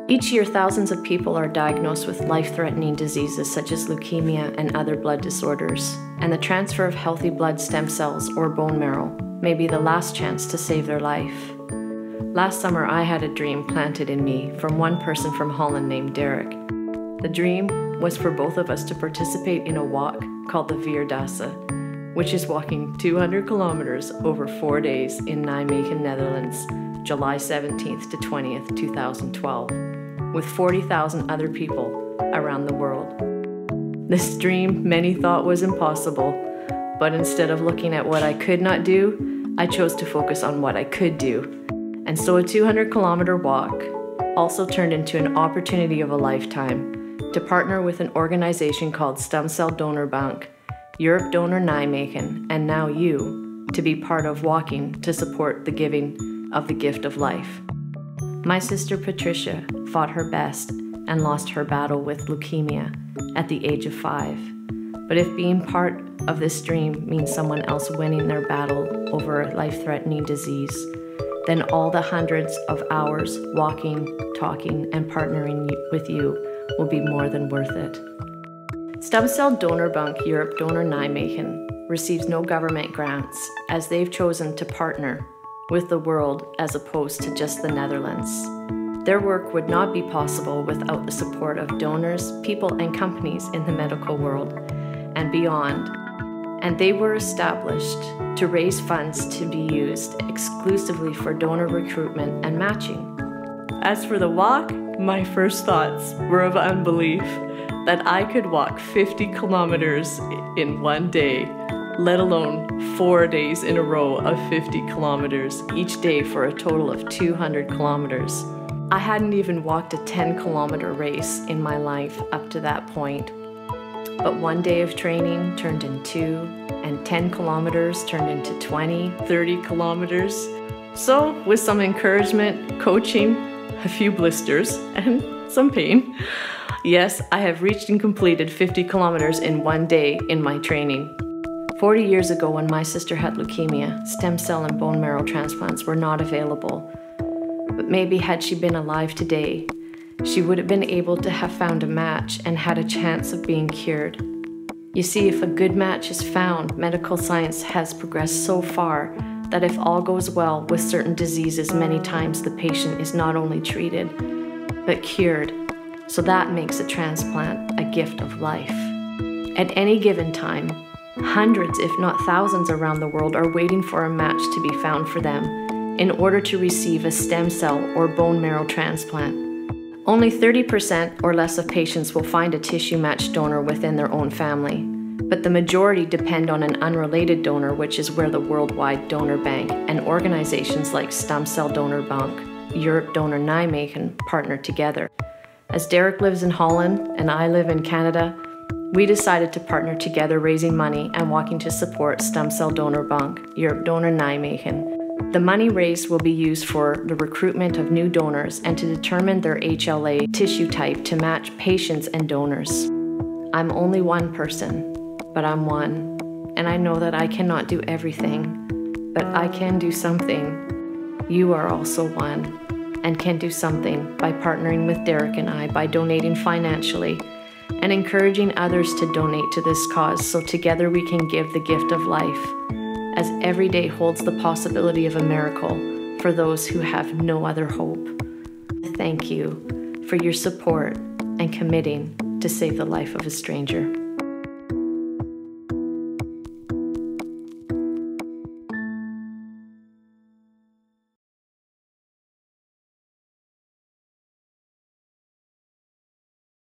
Each year, thousands of people are diagnosed with life-threatening diseases such as leukemia and other blood disorders, and the transfer of healthy blood stem cells or bone marrow may be the last chance to save their life. Last summer, I had a dream planted in me from one person from Holland named Derek. The dream was for both of us to participate in a walk called the Vierdaagse, which is walking 200 kilometers over 4 days in Nijmegen, Netherlands, July 17th to 20th, 2012, with 40,000 other people around the world. This dream many thought was impossible, but instead of looking at what I could not do, I chose to focus on what I could do. And so a 200-kilometer walk also turned into an opportunity of a lifetime to partner with an organization called Stem Cell Donor Bank, Europe Donor Nijmegen, and now you, to be part of walking to support the giving of the gift of life. My sister Patricia fought her best and lost her battle with leukemia at the age of 5. But if being part of this dream means someone else winning their battle over a life-threatening disease, then all the hundreds of hours walking, talking, and partnering with you will be more than worth it. Stem Cell Donor Bank Europe Donor Nijmegen receives no government grants, as they've chosen to partner with the world as opposed to just the Netherlands. Their work would not be possible without the support of donors, people, and companies in the medical world and beyond. And they were established to raise funds to be used exclusively for donor recruitment and matching. As for the walk, my first thoughts were of unbelief that I could walk 50 kilometers in one day, let alone 4 days in a row of 50 kilometers each day for a total of 200 kilometers. I hadn't even walked a 10-kilometer race in my life up to that point. But one day of training turned into 2, and 10 kilometers turned into 20, 30 kilometers. So with some encouragement, coaching, a few blisters, and some pain, yes, I have reached and completed 50 kilometers in one day in my training. 40 years ago, when my sister had leukemia, stem cell and bone marrow transplants were not available. But maybe had she been alive today, she would have been able to have found a match and had a chance of being cured. You see, if a good match is found, medical science has progressed so far that if all goes well with certain diseases, many times the patient is not only treated, but cured. So that makes a transplant a gift of life. At any given time, hundreds, if not thousands around the world are waiting for a match to be found for them in order to receive a stem cell or bone marrow transplant. Only 30% or less of patients will find a tissue match donor within their own family, but the majority depend on an unrelated donor, which is where the Worldwide Donor Bank and organizations like Stem Cell Donor Bank, Europe Donor Nijmegen partner together. As Derek lives in Holland and I live in Canada, we decided to partner together, raising money and walking to support Stem Cell Donor Bank, Europe Donor Nijmegen. The money raised will be used for the recruitment of new donors and to determine their HLA tissue type to match patients and donors. I'm only one person, but I'm one, and I know that I cannot do everything, but I can do something. You are also one, and can do something by partnering with Derek and I by donating financially and encouraging others to donate to this cause, so together we can give the gift of life, as every day holds the possibility of a miracle for those who have no other hope. Thank you for your support and committing to save the life of a stranger.